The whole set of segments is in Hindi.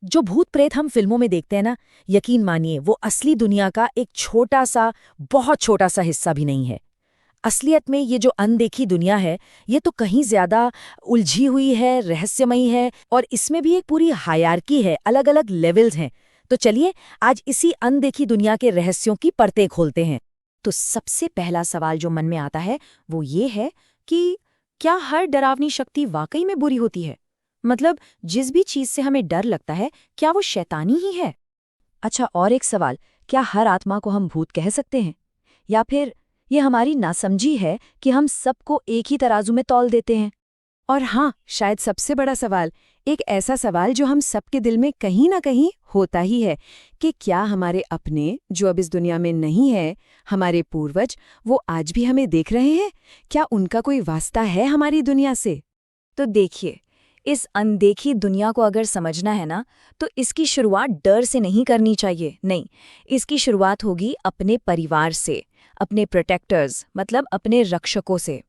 जो भूत प्रेत हम फिल्मों में देखते हैं ना, यकीन मानिए वो असली दुनिया का एक छोटा सा, बहुत छोटा सा हिस्सा भी नहीं है। असलियत में ये जो अनदेखी दुनिया है, ये तो कहीं ज्यादा उलझी हुई है, रहस्यमयी है, और इसमें भी एक पूरी हायरार्की है, अलग अलग लेवल्स हैं। तो चलिए आज इसी अनदेखी दुनिया के रहस्यों की परतें खोलते हैं। तो सबसे पहला सवाल जो मन में आता है वो ये है कि क्या हर डरावनी शक्ति वाकई में बुरी होती है? मतलब जिस भी चीज से हमें डर लगता है, क्या वो शैतानी ही है? अच्छा, और एक सवाल, क्या हर आत्मा को हम भूत कह सकते हैं? या फिर ये हमारी नासमझी है कि हम सबको एक ही तराजू में तौल देते हैं? और हाँ, शायद सबसे बड़ा सवाल, एक ऐसा सवाल जो हम सबके दिल में कहीं ना कहीं होता ही है, कि क्या हमारे अपने जो अब इस दुनिया में नहीं है, हमारे पूर्वज, वो आज भी हमें देख रहे हैं? क्या उनका कोई वास्ता है हमारी दुनिया से? तो देखिए, इस अनदेखी दुनिया को अगर समझना है ना, तो इसकी शुरुआत डर से नहीं करनी चाहिए। नहीं, इसकी शुरुआत होगी अपने परिवार से, अपने प्रोटेक्टर्स मतलब अपने रक्षकों से।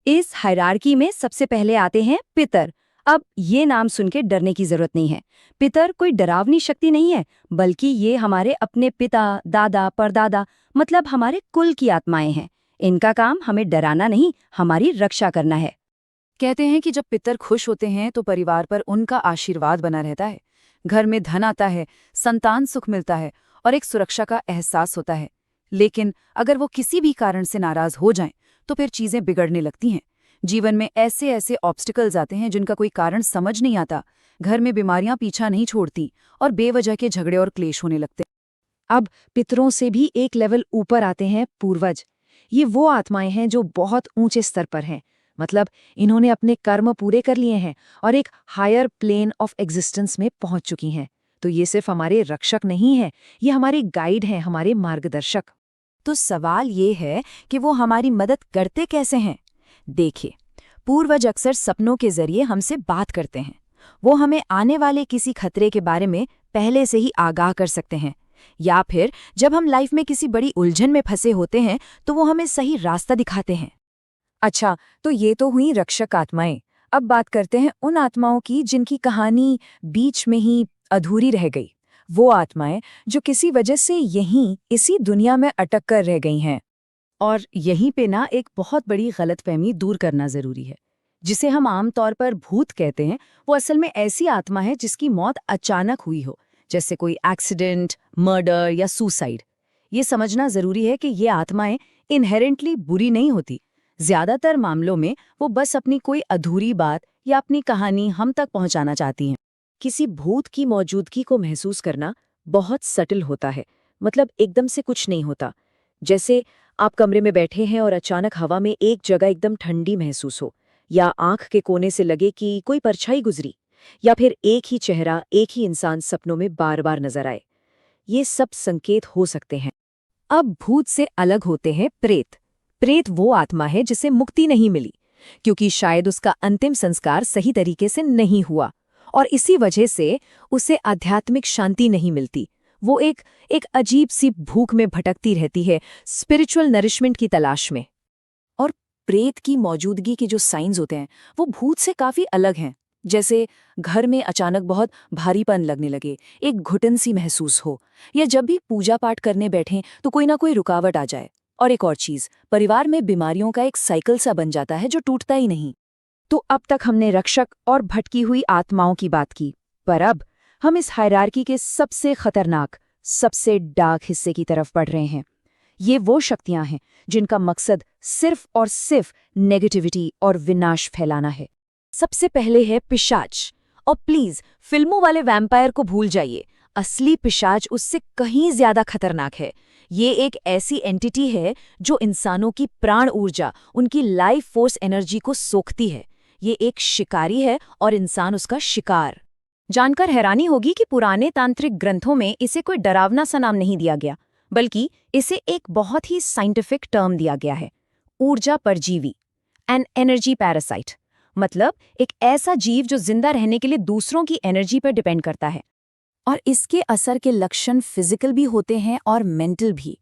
इस हायरार्की में सबसे पहले आते हैं पितर। अब ये नाम सुन के डरने की जरूरत नहीं है। पितर कोई डरावनी शक्ति नहीं है, बल्कि ये हमारे अपने पिता, दादा, परदादा मतलब हमारे कुल की आत्माएं हैं। इनका काम हमें डराना नहीं, हमारी रक्षा करना है। कहते हैं कि जब पितर खुश होते हैं तो परिवार पर उनका आशीर्वाद बना रहता है। घर में धन आता है, संतान सुख मिलता है और एक सुरक्षा का एहसास होता है। लेकिन अगर वो किसी भी कारण से नाराज हो जाएं, तो फिर चीजें बिगड़ने लगती हैं। जीवन में ऐसे ऐसे ऑब्स्टिकल्स आते हैं जिनका कोई कारण समझ नहीं आता। घर में बीमारियां पीछा नहीं छोड़ती और बेवजह के झगड़े और क्लेश होने लगते हैं। अब पितरों से भी एक लेवल ऊपर आते हैं पूर्वज। ये वो आत्माएं हैं जो बहुत ऊंचे स्तर पर हैं। मतलब इन्होंने अपने कर्म पूरे कर लिए हैं और एक हायर प्लेन ऑफ एग्जिस्टेंस में पहुंच चुकी हैं। तो ये सिर्फ हमारे रक्षक नहीं हैं, ये हमारे गाइड हैं, हमारे मार्गदर्शक। तो सवाल ये है कि वो हमारी मदद करते कैसे हैं? देखिए, पूर्वज अक्सर सपनों के जरिए हमसे बात करते हैं। वो हमें आने वाले किसी खतरे के बारे में पहले से ही आगाह कर सकते हैं। या फिर जब हम लाइफ में किसी बड़ी उलझन में फंसे होते हैं, तो वो हमें सही रास्ता दिखाते हैं। अच्छा, तो ये तो हुई रक्षक आत्माएं। अब बात करते हैं उन आत्माओं की जिनकी कहानी बीच में ही अधूरी रह गई। वो आत्माएं जो किसी वजह से यहीं इसी दुनिया में अटक कर रह गई हैं। और यहीं पे ना एक बहुत बड़ी गलतफहमी दूर करना जरूरी है। जिसे हम आमतौर पर भूत कहते हैं, वो असल में ऐसी आत्मा है जिसकी मौत अचानक हुई हो, जैसे कोई एक्सीडेंट, मर्डर या सुसाइड। ये समझना जरूरी है कि ये आत्माएं इनहेरेंटली बुरी नहीं होती। ज्यादातर मामलों में वो बस अपनी कोई अधूरी बात या अपनी कहानी हम तक पहुंचाना चाहती हैं। किसी भूत की मौजूदगी को महसूस करना बहुत सटल होता है। मतलब एकदम से कुछ नहीं होता। जैसे आप कमरे में बैठे हैं और अचानक हवा में एक जगह एकदम ठंडी महसूस हो, या आंख के कोने से लगे कि कोई परछाई गुजरी, या फिर एक ही चेहरा, एक ही इंसान सपनों में बार बार नजर आए। ये सब संकेत हो सकते हैं। अब भूत से अलग होते हैं प्रेत। प्रेत वो आत्मा है जिसे मुक्ति नहीं मिली, क्योंकि शायद उसका अंतिम संस्कार सही तरीके से नहीं हुआ, और इसी वजह से उसे आध्यात्मिक शांति नहीं मिलती। वो एक एक अजीब सी भूख में भटकती रहती है, स्पिरिचुअल नरिशमेंट की तलाश में। और प्रेत की मौजूदगी के जो साइंस होते हैं, वो भूत से काफी अलग हैं। जैसे घर में अचानक बहुत भारीपन लगने लगे, एक घुटन सी महसूस हो, या जब भी पूजा पाठ करने बैठें तो कोई ना कोई रुकावट आ जाए। और एक और चीज, परिवार में बीमारियों का एक साइकिल सा बन जाता है जो टूटता ही नहीं। तो अब तक हमने रक्षक और भटकी हुई आत्माओं की बात की, पर अब हम इस हायरार्की के सबसे खतरनाक, सबसे डार्क हिस्से की तरफ बढ़ रहे हैं। ये वो शक्तियां हैं जिनका मकसद सिर्फ और सिर्फ नेगेटिविटी और विनाश फैलाना है। सबसे पहले है पिशाच। और प्लीज फिल्मों वाले वैम्पायर को भूल जाइए, असली पिशाच उससे कहीं ज्यादा खतरनाक है। ये एक ऐसी एंटिटी है जो इंसानों की प्राण ऊर्जा, उनकी लाइफ फोर्स एनर्जी को सोखती है। ये एक शिकारी है और इंसान उसका शिकार। जानकर हैरानी होगी कि पुराने तांत्रिक ग्रंथों में इसे कोई डरावना सा नाम नहीं दिया गया, बल्कि इसे एक बहुत ही साइंटिफिक टर्म दिया गया है, ऊर्जा परजीवी, एन एनर्जी पैरासाइट। मतलब एक ऐसा जीव जो जिंदा रहने के लिए दूसरों की एनर्जी पर डिपेंड करता है। और इसके असर के लक्षण फिजिकल भी होते हैं और मेंटल भी।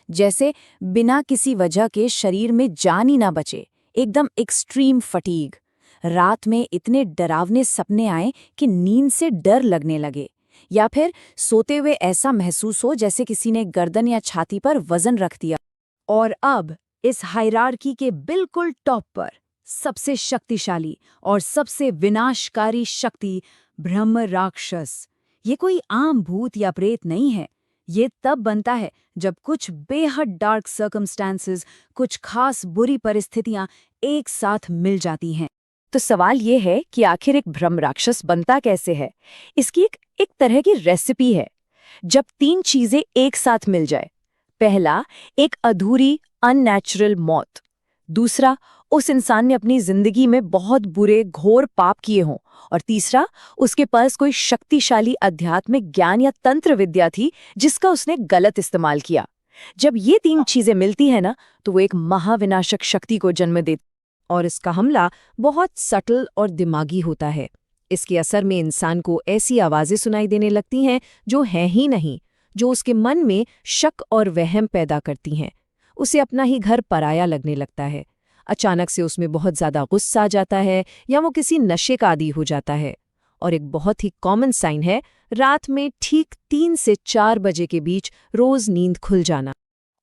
जैसे बिना किसी वजह के शरीर में जान ही ना बचे, एकदम एक्सट्रीम फटीग, रात में इतने डरावने सपने आए कि नींद से डर लगने लगे, या फिर सोते हुए ऐसा महसूस हो जैसे किसी ने गर्दन या छाती पर वजन रख दिया। और अब इस हायरार्की के बिल्कुल टॉप पर सबसे शक्तिशाली और सबसे विनाशकारी शक्ति ब्रह्म राक्षस। ये कोई आम भूत या प्रेत नहीं है। ये तब बनता है जब कुछ बेहद डार्क सर्कमस्टांसेस, कुछ खास बुरी परिस्थितियां एक साथ मिल जाती हैं। तो सवाल ये है कि आखिर एक ब्रह्म राक्षस बनता कैसे है। इसकी एक तरह की रेसिपी है। जब 3 चीजें एक साथ मिल जाए। पहला, एक अधूरी अननेचुरल मौत। दूसरा, उस इंसान ने अपनी जिंदगी में बहुत बुरे घोर पाप किए हों। और तीसरा, उसके पास कोई शक्तिशाली आध्यात्मिक ज्ञान या तंत्र विद्या थी जिसका उसने गलत इस्तेमाल किया। जब ये 3 चीजें मिलती है ना, तो वो एक महाविनाशक शक्ति को जन्म देती। और इसका हमला बहुत सटल और दिमागी होता है। इसके असर में इंसान को ऐसी आवाजें सुनाई देने लगती हैं जो हैं ही नहीं, जो उसके मन में शक और वहम पैदा करती हैं। उसे अपना ही घर पराया लगने लगता है। अचानक से उसमें बहुत ज़्यादा गुस्सा आ जाता है या वो किसी नशे का आदी हो जाता है। और एक बहुत ही कॉमन साइन है रात में ठीक 3 से 4 बजे के बीच रोज नींद खुल जाना।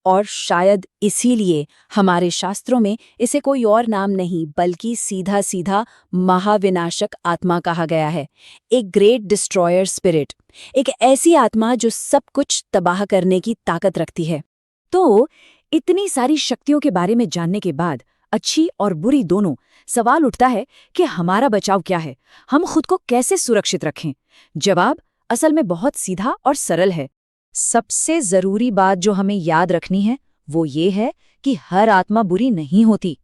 और शायद इसीलिए हमारे शास्त्रों में इसे कोई और नाम नहीं बल्कि सीधा सीधा महाविनाशक आत्मा कहा गया है। एक ग्रेट डिस्ट्रॉयर स्पिरिट, एक ऐसी आत्मा जो सब कुछ तबाह करने की ताकत रखती है। तो इतनी सारी शक्तियों के बारे में जानने के बाद, अच्छी और बुरी दोनों, सवाल उठता है कि हमारा बचाव क्या है, हम खुद को कैसे सुरक्षित रखें। जवाब असल में बहुत सीधा और सरल है। सबसे जरूरी बात जो हमें याद रखनी है वो ये है कि हर आत्मा बुरी नहीं होती,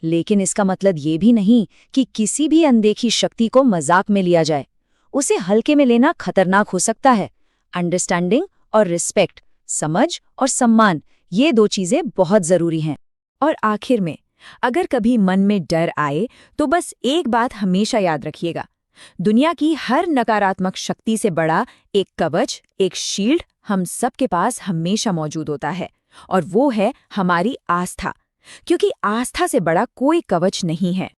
लेकिन इसका मतलब ये भी नहीं कि किसी भी अनदेखी शक्ति को मजाक में लिया जाए। उसे हल्के में लेना खतरनाक हो सकता है। अंडरस्टैंडिंग और रिस्पेक्ट, समझ और सम्मान, ये 2 चीजें बहुत जरूरी हैं। और आखिर में, अगर कभी मन में डर आए तो बस एक बात हमेशा याद रखिएगा, दुनिया की हर नकारात्मक शक्ति से बड़ा एक कवच, एक शील्ड हम सबके पास हमेशा मौजूद होता है, और वो है हमारी आस्था। क्योंकि आस्था से बड़ा कोई कवच नहीं है।